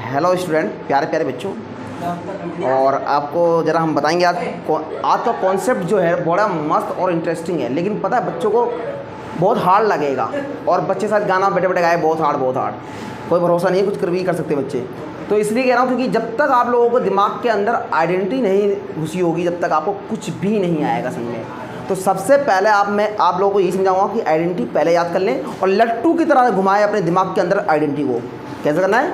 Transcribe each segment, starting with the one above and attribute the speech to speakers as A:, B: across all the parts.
A: Hello student, प्यारे प्यारे बच्चों, और आपको ज़रा हम बताएंगे आज का कॉन्सेप्ट जो है बड़ा मस्त और इंटरेस्टिंग है। लेकिन पता है बच्चों को बहुत हार्ड लगेगा, और बच्चे साथ गाना बैठे बैठे गाए बहुत हार्ड। कोई भरोसा नहीं है, कुछ कर भी कर सकते बच्चे। तो इसलिए कह रहा हूँ क्योंकि जब तक आप लोगों को दिमाग के अंदर आइडेंटिटी नहीं घुसी होगी, जब तक आपको कुछ भी नहीं आएगा समझ में। तो सबसे पहले मैं आप लोगों को यही समझाऊंगा कि आइडेंटिटी पहले याद कर लें, और लट्टू की तरह घुमाएं अपने दिमाग के अंदर आइडेंटिटी को। कैसे करना है?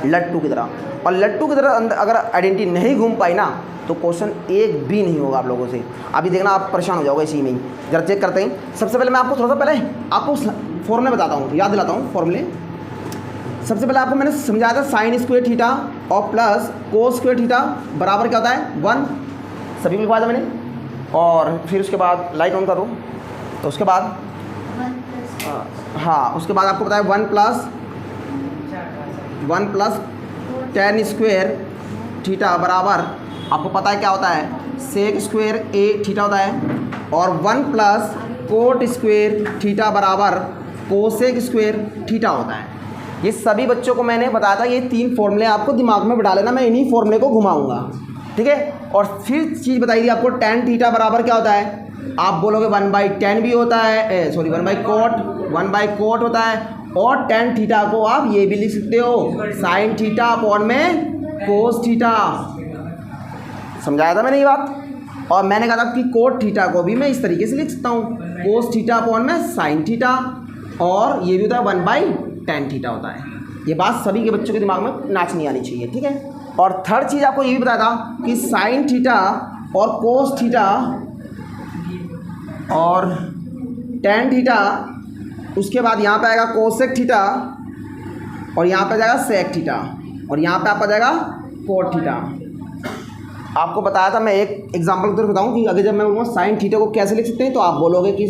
A: लट्टू की तरह। और लट्टू की तरह अगर आइडेंटिटी नहीं घूम पाई ना, तो क्वेश्चन एक भी नहीं होगा आप लोगों से। अभी देखना आप परेशान हो जाओगे इसी में ही। जरा चेक करते हैं। सबसे पहले मैं आपको थोड़ा सा पहले आपको फॉर्मूले बताता हूँ, याद दिलाता हूँ फॉर्मूले। सबसे पहले आपको मैंने समझाया था साइन स्क्वायर थीटा और प्लस कोस स्क्वायर थीटा बराबर क्या होता है 1। सभी को लिखवाया था मैंने। और फिर उसके बाद लाइट ऑन करो। तो उसके बाद हाँ, उसके बाद आपको बताया 1 प्लस tan स्क्वायर थीटा बराबर, आपको पता है क्या होता है, सेक स्क्वायर ए थीटा होता है। और 1 प्लस कोट स्क्वायर थीटा बराबर कोसेक स्क्वायर थीटा होता है। ये सभी बच्चों को मैंने बताया था, ये 3 फॉर्मूले आपको दिमाग में बिठा लेना, मैं इन्हीं फॉर्मूले को घुमाऊंगा, ठीक है। और फिर चीज़ बताई थी आपको, tan थीटा बराबर क्या होता है, आप बोलोगे 1/tan भी होता है, सॉरी 1/cot होता है। और tan थीटा को आप ये भी लिख सकते हो साइन थीटा अपॉन में कोस थीटा। समझाया था मैंने ये बात। और मैंने कहा था कि कोट थीटा को भी मैं इस तरीके से लिख सकता हूँ, कोस थीटा अपॉन में साइन थीटा। और ये भी होता है 1/tan थीटा होता है। ये बात सभी के बच्चों के दिमाग में नाचनी आनी चाहिए, ठीक है। और थर्ड चीज़ आपको ये भी बताया था कि साइन थीटा और कोस थीटा और tan थीटा, उसके बाद यहाँ पे आएगा कोसेक थीटा, और यहाँ पे जाएगा सेक थीटा, और यहाँ पे आपका जाएगा कोट थीटा। आपको बताया था, मैं एक एग्जांपल के तौर पर बताऊँ कि अगर जब मैं बोलूँगा साइन थीटा को कैसे लिख सकते हैं, तो आप बोलोगे कि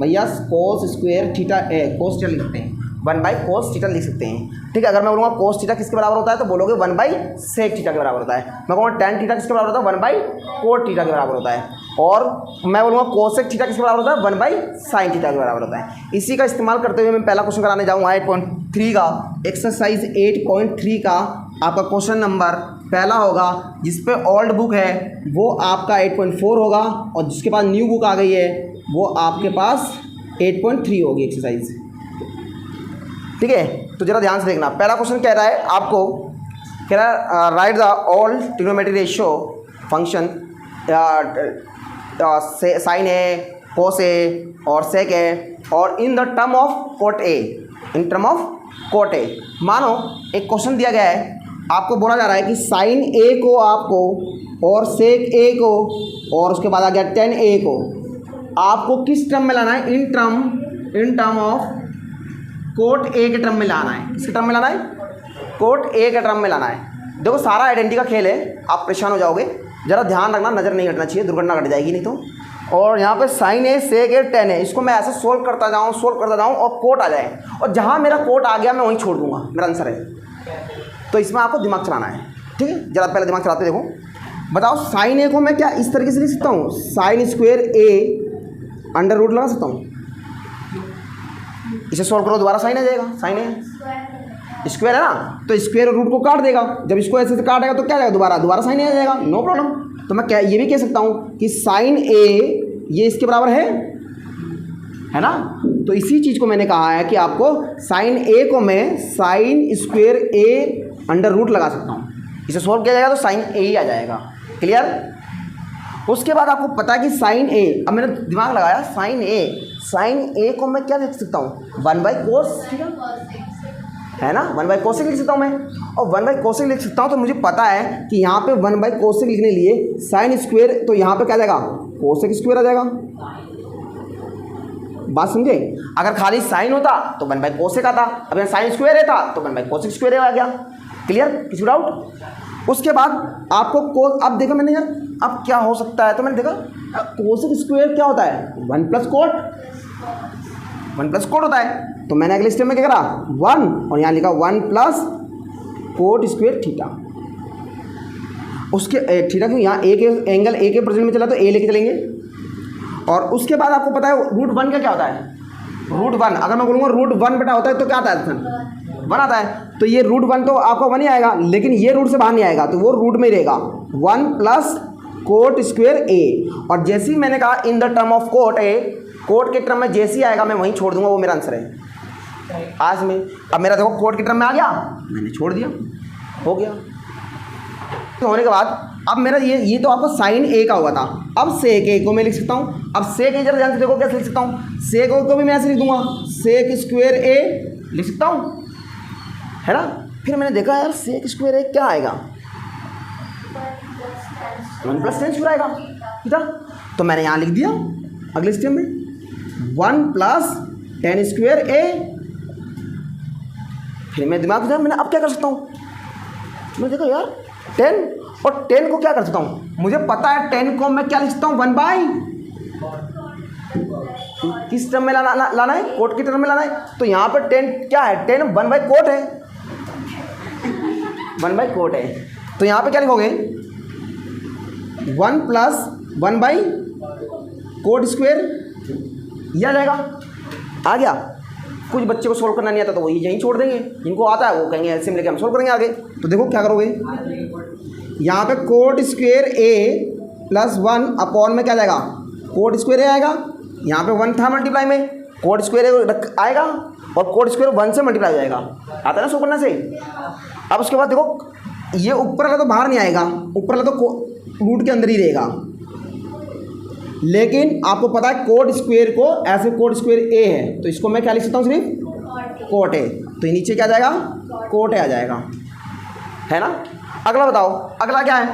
A: भैया cos square theta cos theta लिख सकते हैं, 1/cos थीटा लिख सकते हैं, ठीक है। अगर मैं बोलूँगा कोस थीटा किसके बराबर होता है, तो बोलोगे 1/sec थीटा के बराबर होता है। मैं कहूँगा tan थीटा किसके बराबर होता है, 1/cot थीटा के बराबर होता है। और मैं बोलूँगा कोसेक थीटा किसके बराबर होता है, 1/sin थीटा के बराबर होता है। इसी का इस्तेमाल करते हुए मैं पहला क्वेश्चन कराने जाऊँगा 8.3 का, एक्सरसाइज 8.3 का आपका क्वेश्चन नंबर पहला होगा। जिस पे ओल्ड बुक है वो आपका 8.4 होगा, और जिसके पास न्यू बुक आ गई है वो आपके पास 8.3 होगी एक्सरसाइज, ठीक है। तो जरा ध्यान से देखना। पहला क्वेश्चन कह रहा है आपको, कह रहा है write the all trigonometry ratio function sine A, cos A और सेक ए, और in the term of coat A, in term of coat A. मानो एक क्वेश्चन दिया गया है, आपको बोला जा रहा है कि साइन ए को आपको और सेक ए को, और उसके बाद आ गया tan ए को, आपको किस टर्म में लाना है, इन टर्म ऑफ कोट ए के टर्म में लाना है। किसके टर्म में लाना है? कोट ए के टर्म में लाना है। देखो सारा आइडेंटिटी का खेल है, आप परेशान हो जाओगे, जरा ध्यान रखना, नज़र नहीं हटना चाहिए, दुर्घटना घट जाएगी नहीं तो। और यहाँ पे साइन ए, सेक ए, tan ए, इसको मैं ऐसे सोल्व करता जाऊँ और कोट आ जाए, और जहाँ मेरा कोट आ गया मैं वहीं छोड़ दूंगा, मेरा आंसर है। तो इसमें आपको दिमाग चलाना है, ठीक है। जरा पहले दिमाग चलाते देखो। बताओ साइन ए को मैं क्या इस तरीके से लिख सकता हूँ, sine square A under root लगा सकता हूँ। इसे सॉल्व करो, दोबारा साइन आ जाएगा, साइन ए स्क्वायर है ना, तो स्क्वायर और रूट को काट देगा। जब इसको ऐसे से काटेगा तो क्या जाएगा, दोबारा साइन ए आ जाएगा, नो प्रॉब्लम। तो मैं क्या ये भी कह सकता हूँ कि साइन ए ये इसके बराबर है ना। तो इसी चीज़ को मैंने कहा है कि आपको साइन ए को मैं sine square A under root लगा सकता हूँ। इसे सॉल्व किया जाएगा तो साइन ए ही आ जाएगा, क्लियर। उसके बाद आपको पता है कि साइन ए, अब मैंने दिमाग लगाया, साइन ए को मैं क्या लिख सकता हूँ, 1/cos थीटा है ना, 1/cos लिख सकता हूँ मैं। और 1/cos लिख सकता हूँ, तो मुझे पता है कि यहाँ पे 1/cos लिखने लिए साइन स्क्वायर, तो यहाँ पे क्या जाएगा, कोसेक स्क्वायर आ जाएगा। बात समझे? अगर खाली साइन होता तो 1/cos आता, अब यहाँ साइन स्क्वायर है था तो 1/cos स्क्वायर आ गया, क्लियर, किसी डाउट। उसके बाद आपको कोस, अब देखा मैंने यार अब क्या हो सकता है, तो मैंने देखा कोसेक स्क्वायर क्या होता है, 1 + cot होता है। तो मैंने अगले स्टेप में क्या करा, 1, और यहाँ लिखा 1 + cot स्क्वायर थीटा। उसके थीटा क्यों, यहाँ ए के एंगल ए के प्रेजेंट में चला तो ए लेके चलेंगे। और उसके बाद आपको पता है √1 का क्या होता है, √1। अगर मैं बोलूँगा √1 बेटा होता है तो क्या आता है, 1 आता है, तो ये रूट 1 तो आपका 1 ही आएगा, लेकिन ये रूट से बाहर नहीं आएगा, तो वो रूट में ही रहेगा 1 प्लस कोट स्क्वायर ए। और जैसे ही मैंने कहा in the term of coat a, quote के टर्म में जैसे ही आएगा मैं वहीं छोड़ दूंगा, वो मेरा आंसर है आज में। अब मेरा देखो कोट के टर्म में आ गया, मैंने छोड़ दिया, हो गया। तो होने के बाद अब मेरा ये तो आपको साइन ए का हुआ था। अब सेक ए को मैं लिख सकता हूँ। अब सेक ए जरा ध्यान से देखो कैसे लिख सकता हूँ। सेक ए को भी मैं ऐसे लिख दूंगा, सेक स्क्वायर ए लिख सकता हूँ, है ना। फिर मैंने देखा यार सेक स्क्वायर ए क्या आएगा, 1 प्लस टेन स्क्वायर आएगा, ठीक है। तो मैंने यहाँ लिख दिया अगले स्टेप में 1 प्लस टेन स्क्वायर ए। फिर मैं दिमाग में मैंने अब क्या कर सकता हूँ, मैं देखो यार 10 और 10 को क्या कर सकता हूँ, मुझे पता है 10 को मैं क्या लिख सकता हूँ 1 बाई, किस टर्म में लाना है, कोट की टर्म में लाना है। तो यहाँ पर 10 क्या है, 10 1 बाई कोट है, 1 बाई कोट है। तो यहाँ पे क्या लिखोगे 1 प्लस 1 बाई कोट स्क्वायर, ये आ जाएगा। आ गया। कुछ बच्चे को सोल्व करना नहीं आता तो वो यहीं छोड़ देंगे, जिनको आता है वो कहेंगे ऐसे में लेके हम सोल्व करेंगे आगे। तो देखो क्या करोगे, यहाँ पे कोट स्क्वायर ए प्लस 1 अपॉन में क्या जाएगा, कोट स्क्वायर ए आएगा। यहाँ पे 1 था मल्टीप्लाई में, कोट स्क्वायर ए आएगा और कोट स्क्वायर 1 से मल्टीप्लाई हो जाएगा, आता है ना सोल्व करने से। अब उसके बाद देखो ये ऊपर वाला तो बाहर नहीं आएगा, ऊपर वाला तो रूट के अंदर ही रहेगा, लेकिन आपको पता है कोट स्क्वायर को ऐसे कोट स्क्वायर ए है, तो इसको मैं क्या लिख सकता हूँ सिर्फ कोट ए। तो ये नीचे क्या आ जाएगा, कोट ए आ जाएगा, है ना। अगला बताओ, अगला क्या है,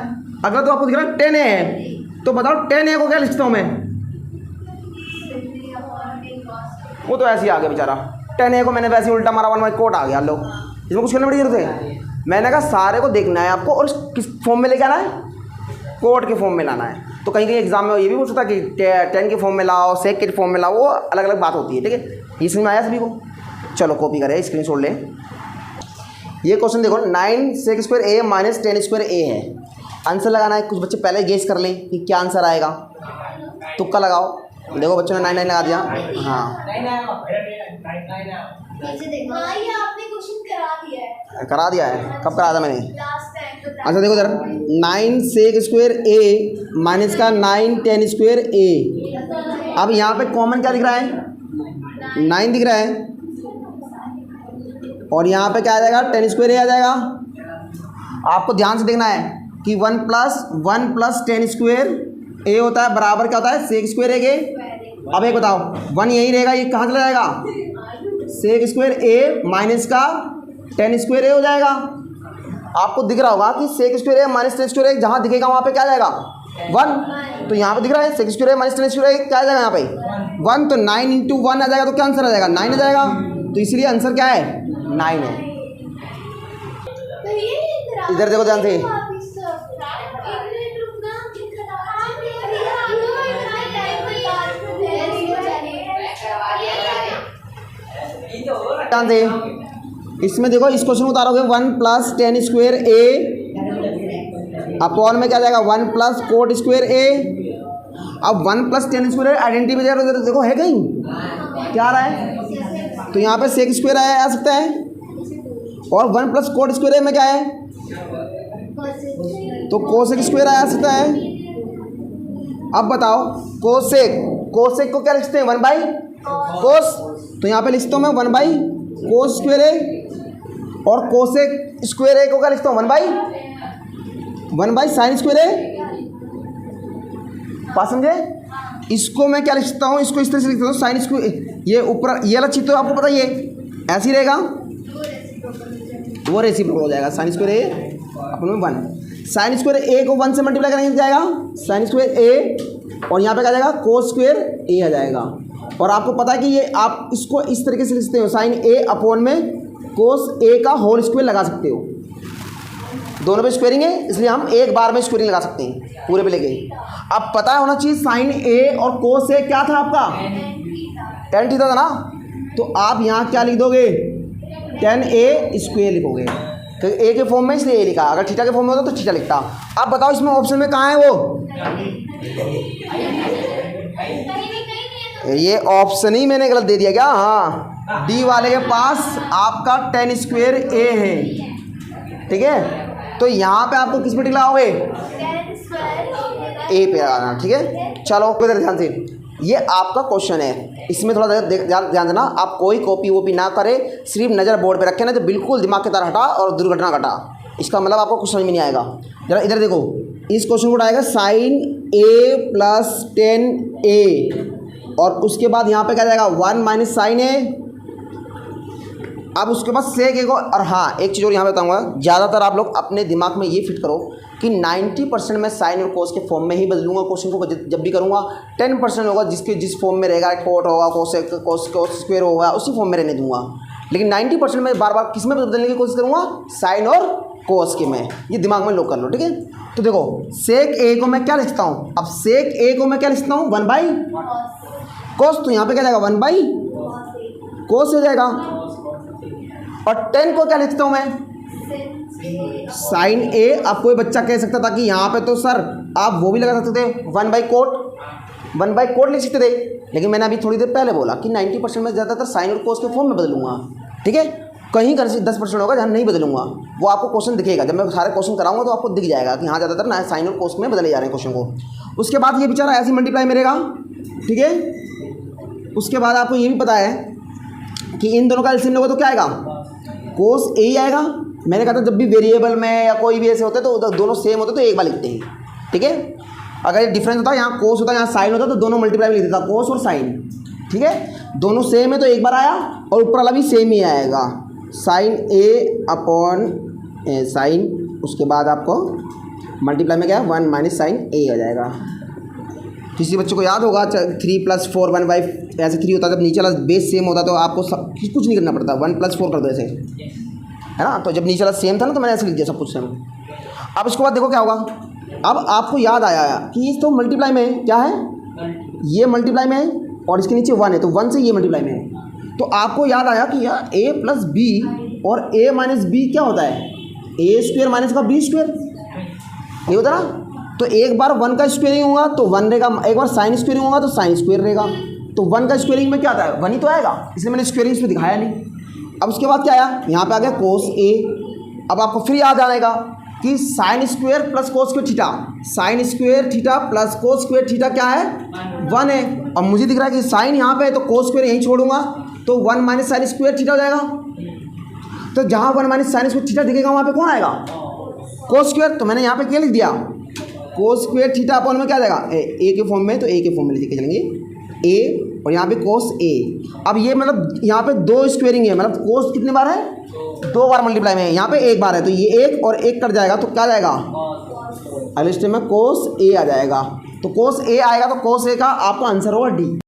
A: अगला तो आपको दिख रहा है 10 ए है, तो बताओ 10 ए को क्या लिखता हूँ मैं, वो तो ऐसे ही आ गया बेचारा, 10 ए को मैंने वैसे उल्टा मारा 1 बाई कोट आ गया। लो इसमें कुछ करने बड़ी जरूरत है, मैंने कहा सारे को देखना है आपको और किस फॉर्म में लेके आना है, कोट के फॉर्म में लाना है। तो कहीं कहीं एग्जाम में ये भी पूछ सकता है कि 10 के फॉर्म में लाओ, सेक के फॉर्म में लाओ, वो अलग अलग बात होती है, ठीक है। ये समझ में आया सभी को, चलो कॉपी करें, स्क्रीनशॉट ले। ये क्वेश्चन देखो 9 सेक स्क्वायर ए माइनस 10 स्क्वायर ए है, आंसर लगाना है। कुछ बच्चे पहले गेस कर लें कि क्या आंसर आएगा, तुक्का लगाओ। देखो बच्चों ने 9 9 लगा दिया, हाँ करा दिया है, कब कराया था मैंने, अच्छा देखो जरा 9 सेक स्क्वायर ए माइनस का 9 10 स्क्वायर ए। अब यहाँ पे कॉमन क्या दिख रहा है, 9 दिख रहा है, और यहाँ पे क्या आ जाएगा 10 स्क्वायर ए आ जाएगा। आपको ध्यान से देखना है कि 1 प्लस 10 स्क्वायर ए होता है बराबर क्या होता है, सेक स्क्वायर ए के। अब एक बताओ 1 यहीं रहेगा, ये कहाँ चला जाएगा, सेक स्क्वायर ए माइनस का 10 स्क्वायर ए हो जाएगा। आपको दिख रहा होगा कि सेक स्क्वायर ए माइनस 10 स्क्वायर ए जहाँ दिखेगा वहाँ पे क्या आ जाएगा 1। तो यहाँ पे दिख रहा है सेक स्क्वायर ए माइनस 10 स्क्वायर ए क्या आ जाएगा यहाँ पे 1, तो 9 इंटू 1 आ जाएगा, तो क्या आंसर आ जाएगा 9 आ जाएगा। तो इसलिए आंसर क्या है 9 है। इधर देखो ध्यान से, ध्यान से इसमें देखो, इस क्वेश्चन में उतारोगे 1 प्लस 10 स्क्वायर ए अपॉन में क्या जाएगा 1 प्लस कोट स्क्वायर ए। अब 1 प्लस 10 स्क्वायर आइडेंटिटी में जाएगा, देखो है कहीं क्या आ रहा है, तो यहाँ पे सेक स्क्वायर आया आ सकता है, और 1 प्लस कोट स्क्वायर ए में क्या है, तो कोसेक स्क्वायर आ सकता है। अब बताओ कोसेक को क्या लिखते हैं 1 बाई कोस, तो यहाँ पे लिखता हूँ मैं 1 बाई कोस स्क्वायर ए, और कोसेक स्क्वायर ए को क्या लिखता हूँ 1 बाई साइन स्क्वायर ए। बात समझे, इसको मैं क्या लिख सकता हूँ, इसको इस तरह से लिखता हूँ साइन स्क्वायर, ये ऊपर ये वाला चीज तो आपको पता ही है, ऐसे ही रहेगा, वो रेसिप्रोकल हो जाएगा साइन स्क्वायर ए अपन में 1। साइन स्क्वायर ए को 1 से मल्टीप्लाई करेंगे तो जाएगा साइन स्क्वायर ए, और यहाँ पे क्या जाएगा कोस स्क्वायर ए आ जाएगा। और आपको पता है कि ये आप इसको इस तरीके से लिखते हो, साइन ए अपॉन में कोस ए का होल स्क्वायर लगा सकते हो, दोनों पे स्क्वेयरिंग है इसलिए हम एक बार में स्क्वेयरिंग लगा सकते हैं पूरे पे लेके। अब पता होना चाहिए साइन ए और कोस ए क्या था आपका, tan थीटा था ना, तो आप यहाँ क्या लिख दोगे tan ए स्क्वेयर लिखोगे, तो ए के फॉर्म में इसलिए ए लिखा, अगर थीटा के फॉर्म में होता तो थीटा लिखता। अब बताओ इसमें ऑप्शन में कहाँ है वो, ये ऑप्शन ही मैंने गलत दे दिया क्या, हाँ डी वाले के पास आपका टेन स्क्वेयर ए है, ठीक है। तो यहाँ पे आपको किस पे टिक लगाओगे, ए पे लगाना, ठीक है। चलो इधर ध्यान से, ये आपका क्वेश्चन है, इसमें थोड़ा ध्यान देना, आप कोई कॉपी वोपी ना करें, सिर्फ नज़र बोर्ड पे रखें ना, तो बिल्कुल दिमाग के तार हटा और दुर्घटना घटा, इसका मतलब आपको कुछ समझ में नहीं आएगा। जरा इधर देखो, इस क्वेश्चन को उठाएगा साइन ए प्लस 10a और उसके बाद यहाँ पे क्या जाएगा 1 माइनस साइन ए। अब उसके बाद सेक ए को, और हाँ एक चीज़ और यहाँ पे बताऊँगा, ज़्यादातर आप लोग अपने दिमाग में ये फिट करो कि 90% मैं साइन और कोस के फॉर्म में ही बदलूंगा क्वेश्चन को जब भी करूँगा, 10% होगा जिस फॉर्म में रहेगा, कोट होगा, कोस स्क्वायर होगा, उसी फॉर्म में रहने दूंगा। लेकिन 90% मैं बार बार किस में बदलने की कोशिश करूँगा, साइन और कोस के में। ये दिमाग में लोग कर लो, ठीक है। तो देखो सेक ए को मैं क्या लिखता हूँ, अब सेक ए को मैं क्या लिखता हूँ 1 बाई कोस, तो यहाँ पे क्या जाएगा 1 बाई कोस हो जाएगा। और 10 को क्या लिखता हूँ मैं साइन ए। अब कोई बच्चा कह सकता था कि यहाँ पे तो सर आप वो भी लगा सकते थे 1 बाई कोट लिख सकते थे, लेकिन मैंने अभी थोड़ी देर पहले बोला कि 90% में ज़्यादातर साइन और कोस के फॉर्म में बदलूंगा, ठीक है। कहीं कर 10% होगा जहाँ नहीं बदलूंगा, वो आपको क्वेश्चन दिखेगा, जब मैं सारे क्वेश्चन कराऊंगा तो आपको दिख जाएगा कि हाँ ज़्यादातर ना साइन और कोस में बदले जा रहे हैं क्वेश्चन को। उसके बाद ये बेचारा ऐसे मल्टीप्लाई में रहेगा, ठीक है। उसके बाद आपको ये भी पता है कि इन दोनों का एलसीएम लोगे तो क्या आएगा, कोस ए ही आएगा। मैंने कहा था जब भी वेरिएबल में या कोई भी ऐसे होते तो दोनों सेम होते तो एक बार लिखते हैं, ठीक है। अगर ये डिफरेंस होता, यहाँ कोस होता यहाँ साइन होता, तो दोनों मल्टीप्लाई में लिख देता, कोस और साइन, ठीक है। दोनों सेम है तो एक बार आया, और ऊपर वाला भी सेम ही आएगा, साइन ए अपॉन साइन, उसके बाद आपको मल्टीप्लाई में क्या 1 माइनस साइन ए आ जाएगा। किसी बच्चे को याद होगा 3 + 4 1 बाई, ऐसे 3 होता है, जब नीचे वाला बेस सेम होता तो आपको कुछ नहीं करना पड़ता, 1 + 4 कर दो ऐसे, है ना। तो जब नीचे वाला सेम था ना तो मैंने ऐसे लिख दिया सब कुछ सेम। अब इसके बाद देखो क्या होगा, अब आपको याद आया कि इस तो मल्टीप्लाई में क्या है, ये मल्टीप्लाई में है और इसके नीचे 1 है, तो 1 से ये मल्टीप्लाई में है। तो आपको याद आया कि यार a + b और a माइनस b क्या होता है, a² माइनस का b², ये होता ना। तो एक बार 1 का स्क्वेयरिंग होगा तो 1 रहेगा, एक बार साइन स्क्वेयरिंग होगा तो साइन स्क्वेयर रहेगा। तो 1 का स्क्वेयरिंग में क्या आता है 1 ही तो आएगा, इसलिए मैंने स्क्वेयरिंग इसमें दिखाया नहीं। अब उसके बाद क्या आया, यहाँ पे आ गया कोस ए। अब आपको फिर याद आएगा कि sine square plus cos square theta, sine square theta plus cos square theta क्या है 1 है। अब मुझे दिख रहा है कि साइन यहाँ पे है तो कोस स्क्वेयर यहीं छोड़ूंगा, तो 1 माइनस साइन स्क्वेयर थीटा हो जाएगा। तो जहाँ 1 माइनस साइन स्क्वेयर थीटा दिखेगा वहाँ पे कौन आएगा, कोस स्क्वेयर। तो मैंने यहाँ पे क्या लिख दिया, कोस स्क्वेयर थीटा अपॉन में क्या जाएगा ए के फॉर्म में, तो ए के फॉर्म में लिख के चलेंगे ए, और यहाँ पे कोस ए। अब ये मतलब यहाँ पे 2 स्क्वेयरिंग है, मतलब कोस कितने बार है 2 बार मल्टीप्लाई में है, यहाँ पे 1 बार है, तो ये 1 और 1 कट जाएगा तो क्या जाएगा अगले स्टेप में कोस ए आ जाएगा। तो कोस ए आएगा, तो कोस ए का आपका आंसर होगा डी।